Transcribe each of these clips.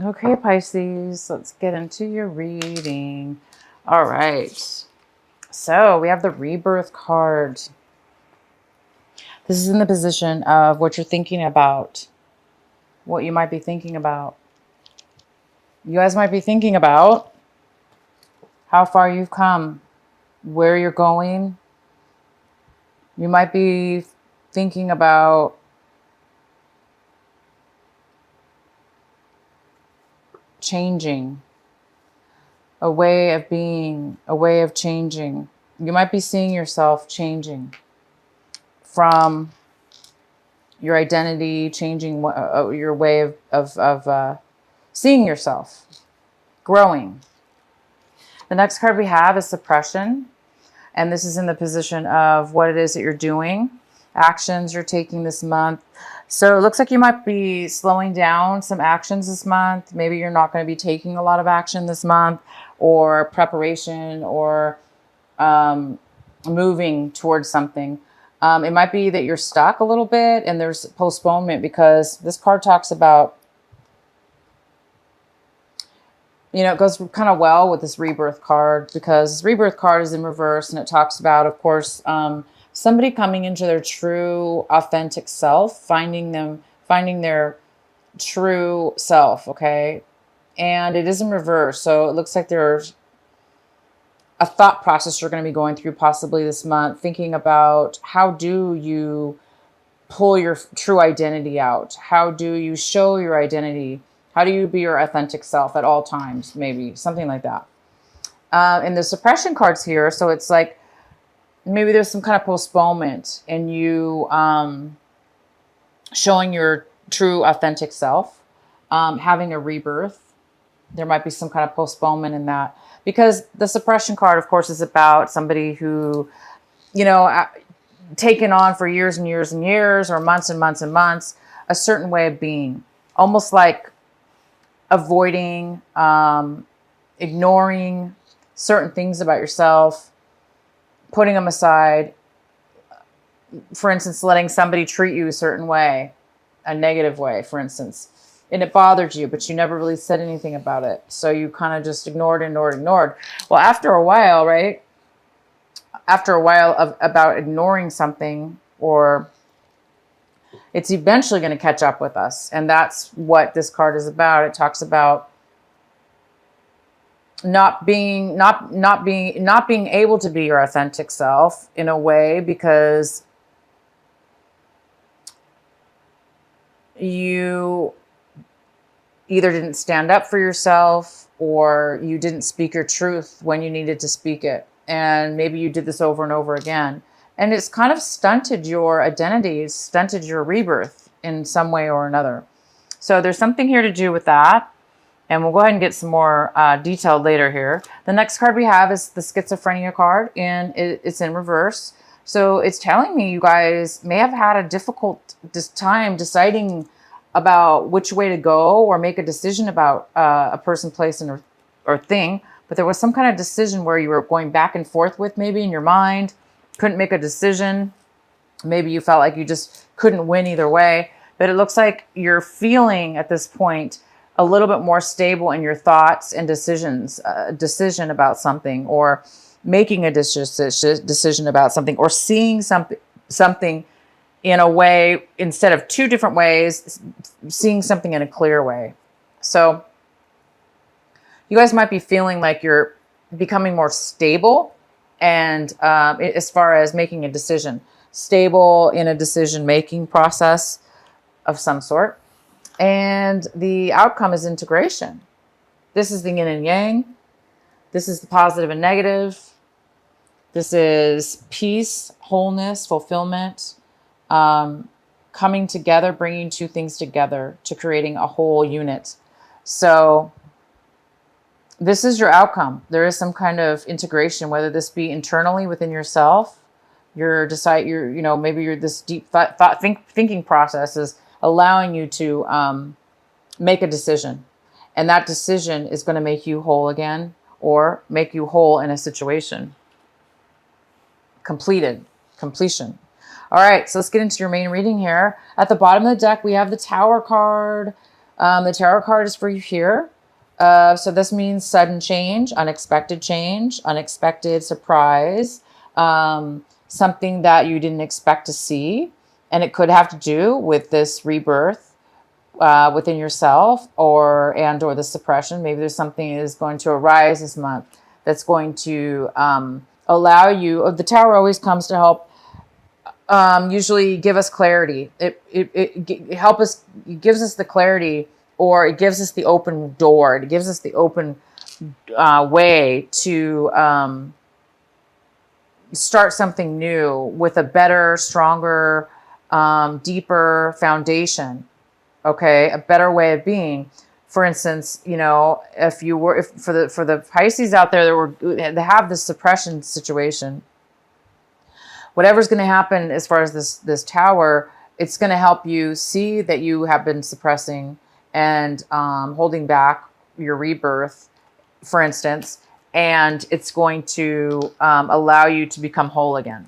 Okay, Pisces, let's get into your reading. All right. So we have the rebirth card. This is in the position of what you're thinking about, what you might be thinking about. You guys might be thinking about how far you've come, where you're going. You might be thinking about changing, a way of being, a way of changing. You might be seeing yourself changing from your identity, changing your way of seeing yourself, growing. The next card we have is suppression. And this is in the position of what it is that you're doing, actions you're taking this month. So it looks like you might be slowing down some actions this month. Maybe you're not going to be taking a lot of action this month, or preparation, or moving towards something. It might be that you're stuck a little bit and there's postponement, because this card talks about, you know, it goes kind of well with this rebirth card, because this rebirth card is in reverse, and it talks about, of course, somebody coming into their true, authentic self, finding their true self. Okay. And it is in reverse. So it looks like there's a thought process you're going to be going through possibly this month, thinking about how do you pull your true identity out? How do you show your identity? How do you be your authentic self at all times? Maybe something like that. And the suppression cards here, so it's like maybe there's some kind of postponement in you showing your true authentic self, having a rebirth. There might be some kind of postponement in that, because the suppression card, of course, is about somebody who, you know, taken on for years and years and years, or months and months and months, a certain way of being, almost like avoiding, ignoring certain things about yourself, putting them aside. For instance, letting somebody treat you a certain way, a negative way, for instance, and it bothered you, but you never really said anything about it. So you kind of just ignored. Well, after a while, right? After a while of about ignoring something, or it's eventually going to catch up with us. And that's what this card is about. It talks about not being able to be your authentic self in a way, because you either didn't stand up for yourself, or you didn't speak your truth when you needed to speak it. And maybe you did this over and over again. And it's kind of stunted your identity, it's stunted your rebirth in some way or another. So there's something here to do with that. And we'll go ahead and get some more detailed later here. The next card we have is the schizophrenia card, and it's in reverse. So it's telling me you guys may have had a difficult time deciding about which way to go, or make a decision about a person, place, or thing. But there was some kind of decision where you were going back and forth with, maybe in your mind, couldn't make a decision. Maybe you felt like you just couldn't win either way. But it looks like you're feeling at this point a little bit more stable in your thoughts and decisions, decision about something, or making a decision about something, or seeing something in a way, instead of two different ways, seeing something in a clear way. So you guys might be feeling like you're becoming more stable, and as far as making a decision, stable in a decision-making process of some sort. And the outcome is integration. This is the yin and yang. This is the positive and negative. This is peace, wholeness, fulfillment, coming together, bringing two things together to creating a whole unit. So this is your outcome. There is some kind of integration, whether this be internally within yourself, maybe this deep thinking process is allowing you to make a decision. And that decision is going to make you whole again, or make you whole in a situation. Completion. All right, so let's get into your main reading here. At the bottom of the deck, we have the Tower card. The tarot card is for you here. So this means sudden change, unexpected surprise, something that you didn't expect to see. And it could have to do with this rebirth within yourself or the suppression. Maybe there's something that is going to arise this month that's going to allow you. The tower always comes to help usually give us clarity. It help us, it gives us the clarity, or it gives us the open door. It gives us the open way to start something new with a better, stronger, deeper foundation. Okay, a better way of being. For instance, you know, if for the Pisces out there that have this suppression situation, whatever's going to happen as far as this tower, it's going to help you see that you have been suppressing and holding back your rebirth, for instance, and it's going to allow you to become whole again.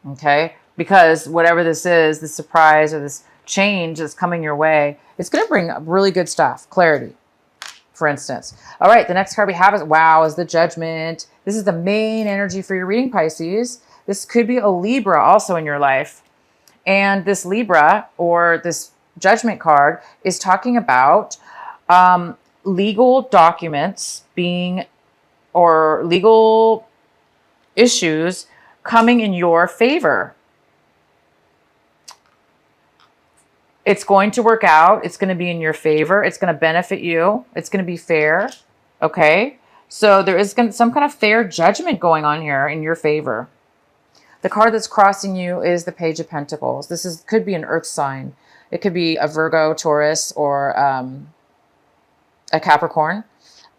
Okay, because whatever this is, this surprise or this change that's coming your way, it's going to bring really good stuff, clarity, for instance. All right, the next card we have is the Judgment. This is the main energy for your reading, Pisces. This could be a Libra also in your life. And this Libra, or this Judgment card, is talking about legal documents being, or legal issues coming in your favor. It's going to work out. It's going to be in your favor. It's going to benefit you. It's going to be fair. Okay. So there is some kind of fair judgment going on here in your favor. The card that's crossing you is the Page of Pentacles. This could be an earth sign. It could be a Virgo, Taurus, or a Capricorn.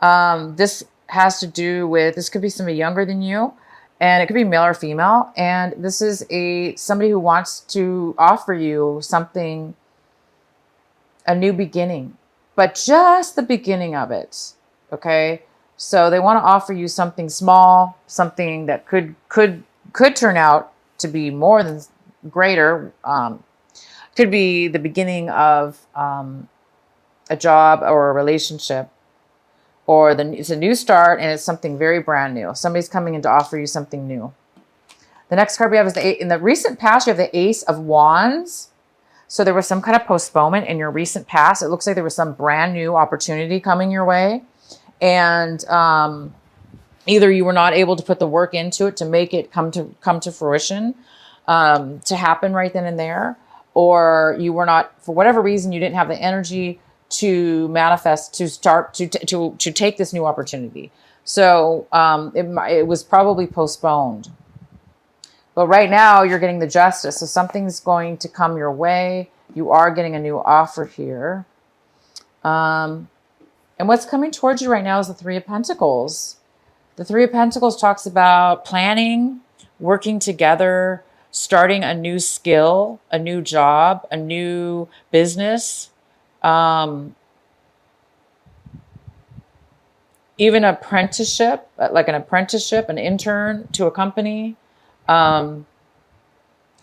This has to do with, this could be somebody younger than you, and it could be male or female. And this is somebody who wants to offer you something, a new beginning, but just the beginning of it. Okay. So they want to offer you something small, something that could turn out to be more than greater. Could be the beginning of a job or a relationship, or it's a new start and it's something very brand new. Somebody's coming in to offer you something new. The next card we have is in the recent past, you have the Ace of Wands. So there was some kind of postponement in your recent past. It looks like there was some brand new opportunity coming your way. And either you were not able to put the work into it to make it come to fruition, to happen right then and there, or you were not, for whatever reason, you didn't have the energy to manifest, to start, to take this new opportunity. So it was probably postponed. But right now you're getting the Justice. So something's going to come your way. You are getting a new offer here. And what's coming towards you right now is the Three of Pentacles. The Three of Pentacles talks about planning, working together, starting a new skill, a new job, a new business, even apprenticeship, like an apprenticeship, an intern to a company.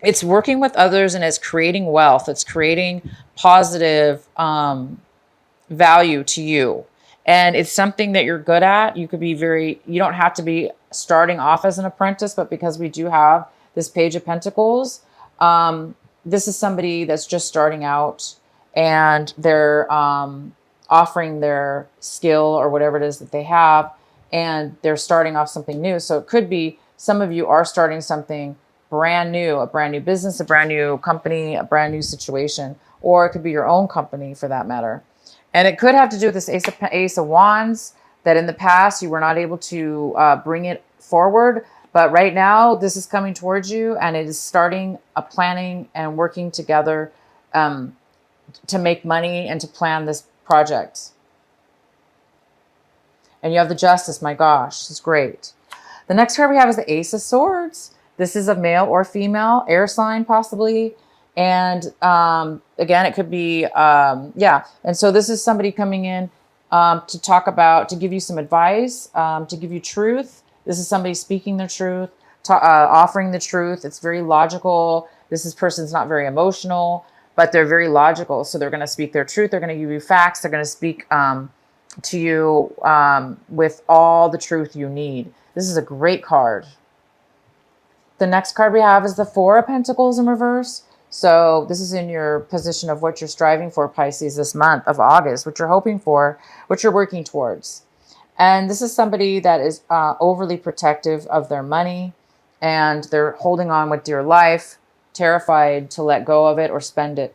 It's working with others, and it's creating wealth. It's creating positive value to you. And it's something that you're good at. You could be you don't have to be starting off as an apprentice, but because we do have this Page of Pentacles, this is somebody that's just starting out, and they're offering their skill or whatever it is that they have, and they're starting off something new. So it could be some of you are starting something brand new, a brand new business, a brand new company, a brand new situation, or it could be your own company for that matter. And it could have to do with this Ace of Wands, that in the past you were not able to bring it forward. But right now this is coming towards you, and it is starting a planning and working together to make money and to plan this project. And you have the Justice. My gosh, it's great. The next card we have is the Ace of Swords. This is a male or female, air sign possibly. And again, it could be, yeah. And so this is somebody coming in to talk about, to give you some advice, to give you truth. This is somebody speaking the truth, offering the truth. It's very logical. This person's not very emotional. but they're very logical. So they're going to speak their truth. They're going to give you facts. They're going to speak to you with all the truth you need. This is a great card. The next card we have is the Four of Pentacles in reverse. So this is in your position of what you're striving for, Pisces, this month of August, what you're hoping for, what you're working towards. And this is somebody that is overly protective of their money, and they're holding on with dear life, terrified to let go of it or spend it.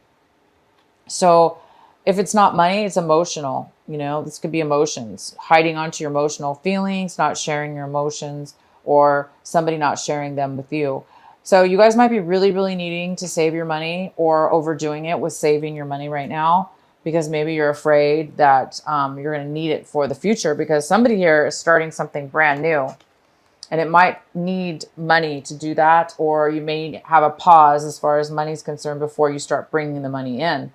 So if it's not money, it's emotional. You know, this could be emotions, hiding onto your emotional feelings, not sharing your emotions, or somebody not sharing them with you. So you guys might be really, really needing to save your money, or overdoing it with saving your money right now, because maybe you're afraid that you're going to need it for the future, because somebody here is starting something brand new. And it might need money to do that, or you may have a pause as far as money is concerned before you start bringing the money in,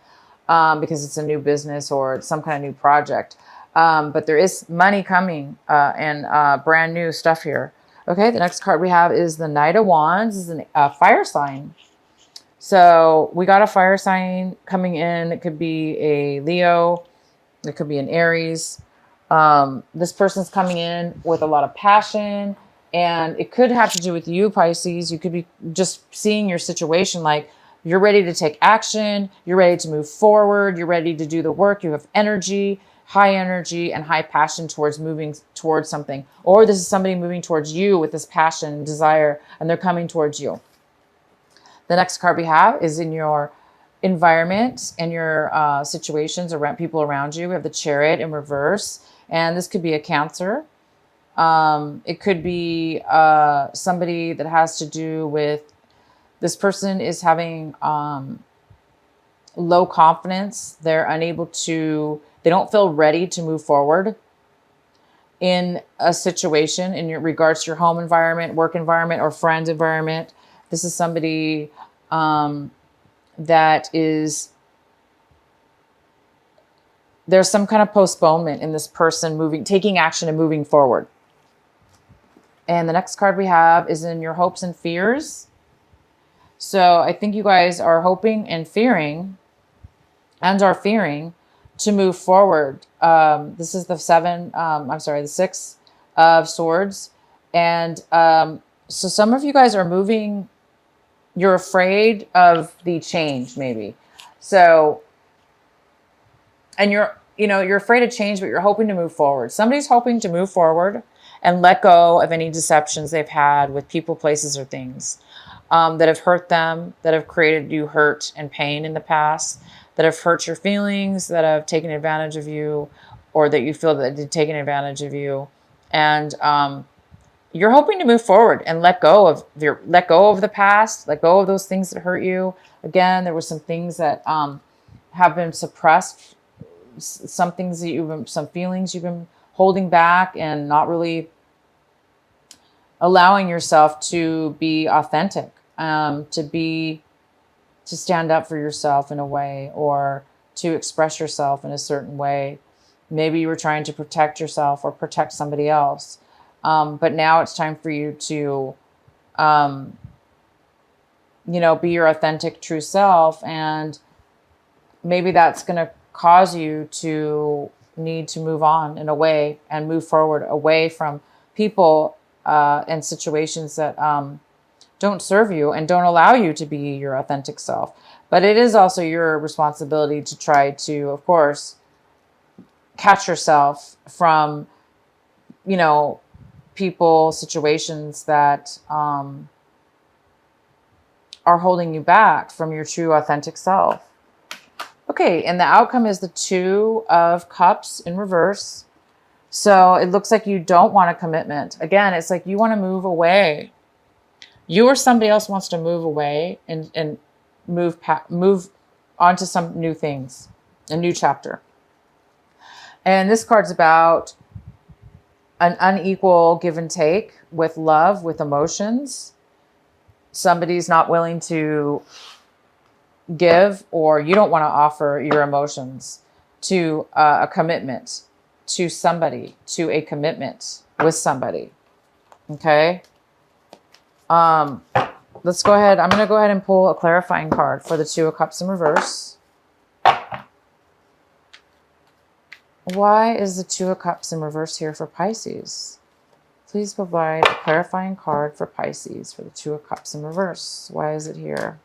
because it's a new business or it's some kind of new project. But there is money coming and brand new stuff here. Okay, the next card we have is the Knight of Wands. This is a fire sign. So we got a fire sign coming in. It could be a Leo. It could be an Aries. This person's coming in with a lot of passion. And it could have to do with you, Pisces. You could be just seeing your situation like you're ready to take action. You're ready to move forward. You're ready to do the work. You have energy, high energy, and high passion towards moving towards something. Or this is somebody moving towards you with this passion and desire, and they're coming towards you. The next card we have is in your environment and your situations around people around you. We have the Chariot in reverse. And this could be a Cancer. It could be somebody that has to do with, this person is having low confidence. They're unable to, they don't feel ready to move forward in a situation in your regards to your home environment, work environment, or friend environment. This is somebody that is, there's some kind of postponement in this person taking action and moving forward. And the next card we have is in your hopes and fears. So I think you guys are hoping and fearing, and are fearing to move forward. This is the the Six of Swords. And so some of you guys are moving, you're afraid of the change maybe. So, and you're afraid of change, but you're hoping to move forward. Somebody's hoping to move forward and let go of any deceptions they've had with people, places, or things that have hurt them, that have created you hurt and pain in the past, that have hurt your feelings, that have taken advantage of you, or that you feel that they've taken advantage of you. And you're hoping to move forward and let go of the past, let go of those things that hurt you. Again, there were some things that have been suppressed, some feelings you've been holding back and not really allowing yourself to be authentic, to stand up for yourself in a way, or to express yourself in a certain way. Maybe you were trying to protect yourself or protect somebody else. But now it's time for you to, be your authentic, true self. And maybe that's going to cause you to need to move on in a way and move forward away from people and situations that don't serve you and don't allow you to be your authentic self. But it is also your responsibility to try to, of course, catch yourself from, people, situations that are holding you back from your true authentic self. Okay, and the outcome is the Two of Cups in reverse. So it looks like you don't want a commitment. Again, it's like you want to move away. You or somebody else wants to move away and move on to some new things, a new chapter. And this card's about an unequal give and take with love, with emotions. Somebody's not willing to give, or you don't want to offer your emotions to a commitment to somebody, to a commitment with somebody. Okay. let's go ahead. I'm going to go ahead and pull a clarifying card for the Two of Cups in reverse. Why is the Two of Cups in reverse here for Pisces? Please provide a clarifying card for Pisces for the Two of Cups in reverse. Why is it here?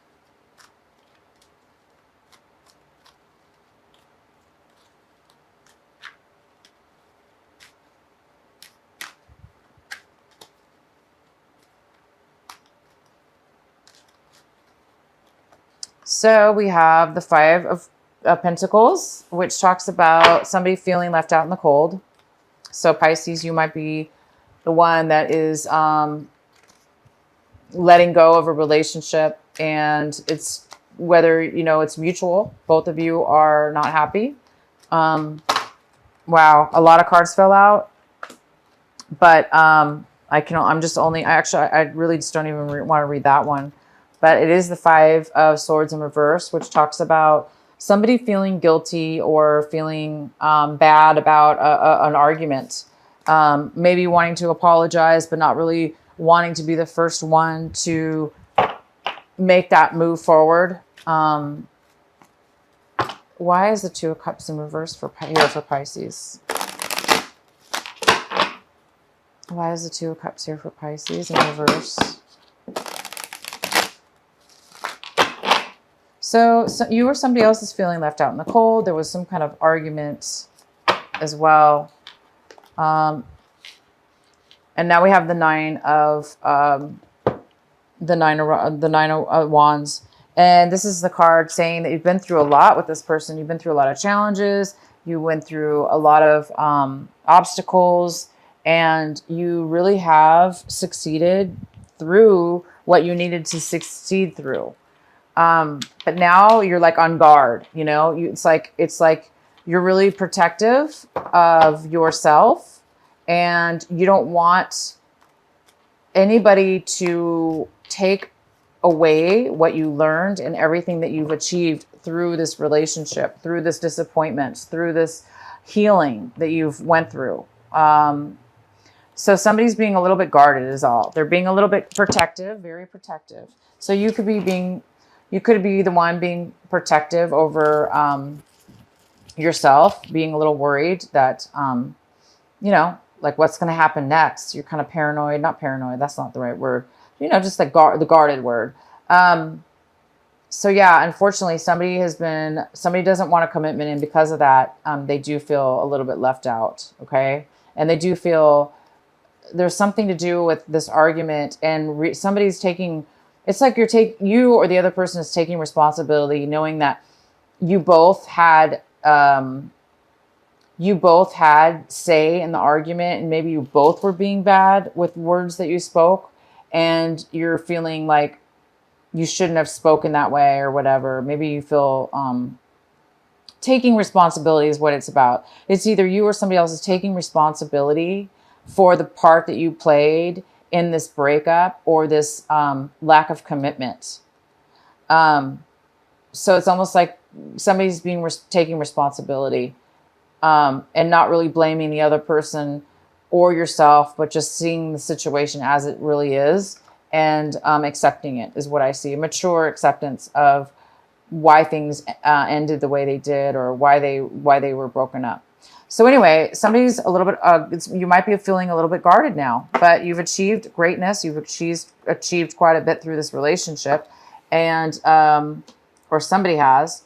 So we have the Five of Pentacles, which talks about somebody feeling left out in the cold. So Pisces, you might be the one that is letting go of a relationship, and it's whether, you know, it's mutual. Both of you are not happy. Wow, a lot of cards fell out, but I really just don't even want to read that one. But it is the Five of Swords in reverse, which talks about somebody feeling guilty or feeling bad about an argument. Maybe wanting to apologize, but not really wanting to be the first one to make that move forward. Why is the Two of Cups in reverse here for Pisces? Why is the Two of Cups here for Pisces in reverse? So you or somebody else is feeling left out in the cold. There was some kind of argument as well. And now we have the Nine of Wands. And this is the card saying that you've been through a lot with this person. You've been through a lot of challenges. You went through a lot of obstacles, and you really have succeeded through what you needed to succeed through. But now you're like on guard, you know, it's like you're really protective of yourself, and you don't want anybody to take away what you learned and everything that you've achieved through this relationship, through this disappointment, through this healing that you've went through. So somebody's being a little bit guarded is all. They're being a little bit protective, very protective. So you could be the one being protective over yourself, being a little worried that, you know, like what's going to happen next. You're kind of paranoid, not paranoid. That's not the right word. You know, just like the guarded word. So yeah, unfortunately, somebody doesn't want a commitment. And because of that, they do feel a little bit left out. Okay. And they do feel there's something to do with this argument, and somebody's taking, it's like you or the other person is taking responsibility, knowing that you both had say in the argument, and maybe you both were being bad with words that you spoke, and you're feeling like you shouldn't have spoken that way or whatever. Maybe you feel taking responsibility is what it's about. It's either you or somebody else is taking responsibility for the part that you played in this breakup or this lack of commitment. So it's almost like somebody's taking responsibility and not really blaming the other person or yourself, but just seeing the situation as it really is and accepting it is what I see. A mature acceptance of why things ended the way they did, or why they were broken up. So anyway, somebody's a little bit, you might be feeling a little bit guarded now, but you've achieved greatness. You've achieved quite a bit through this relationship, and, or somebody has.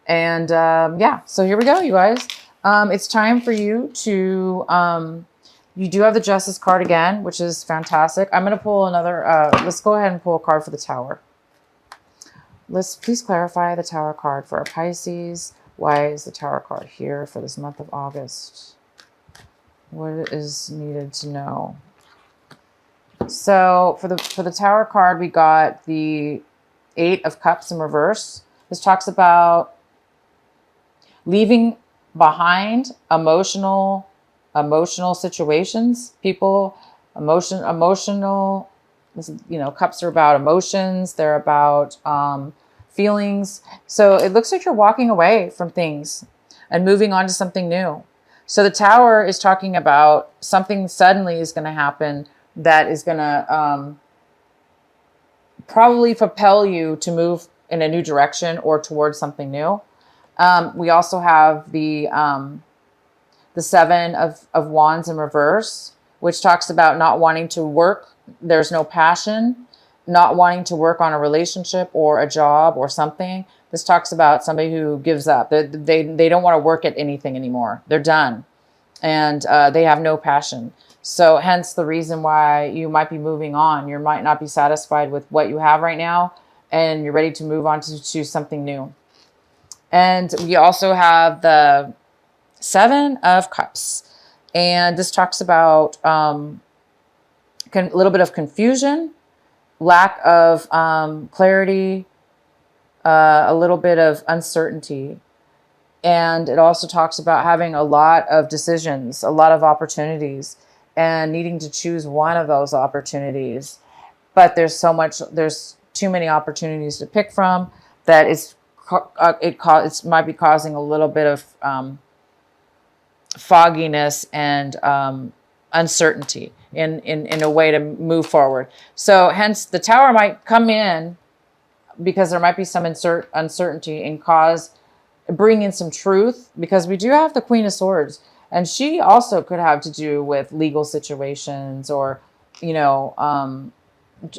And yeah, so here we go, you guys. It's time for you to, you do have the Justice card again, which is fantastic. I'm going to pull another, let's go ahead and pull a card for the Tower. Let's please clarify the Tower card for our Pisces. Why is the Tower card here for this month of August? What is needed to know? So for the Tower card, we got the Eight of Cups in reverse. This talks about leaving behind emotional situations, people, emotional, you know, cups are about emotions. They're about feelings. So it looks like you're walking away from things and moving on to something new. So the Tower is talking about something suddenly is going to happen that is going to probably propel you to move in a new direction or towards something new. We also have the Seven of Wands in reverse, which talks about not wanting to work. There's no passion, not wanting to work on a relationship or a job or something. This talks about somebody who gives up. They don't want to work at anything anymore. They're done. And they have no passion. So hence the reason why you might be moving on. You might not be satisfied with what you have right now, and you're ready to move on to something new. And we also have the Seven of Cups. And this talks about a little bit of confusion, lack of clarity, a little bit of uncertainty. And it also talks about having a lot of decisions, a lot of opportunities, and needing to choose one of those opportunities. But there's too many opportunities to pick from that it might be causing a little bit of fogginess and uncertainty in a way to move forward. So hence the Tower might come in because there might be some uncertainty and bring in some truth, because we do have the Queen of Swords, and she also could have to do with legal situations, or, you know,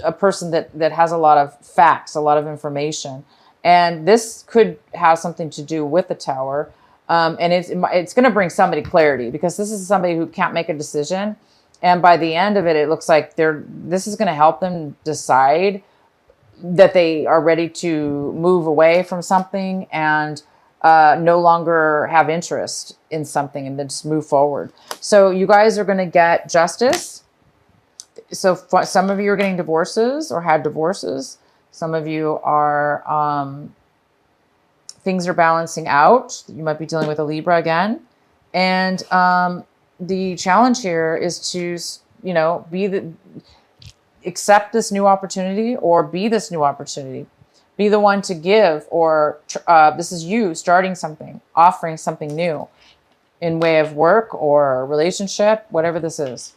a person that has a lot of facts, a lot of information. And this could have something to do with the Tower. And it's going to bring somebody clarity, because this is somebody who can't make a decision. And by the end of it, it looks like this is going to help them decide that they are ready to move away from something and no longer have interest in something, and then just move forward. So you guys are going to get justice. So some of you are getting divorces or had divorces. Some of you are, things are balancing out. You might be dealing with a Libra again. And the challenge here is to, you know, accept this new opportunity, or be this new opportunity. Be the one to give, or this is you starting something, offering something new in way of work or relationship, whatever this is.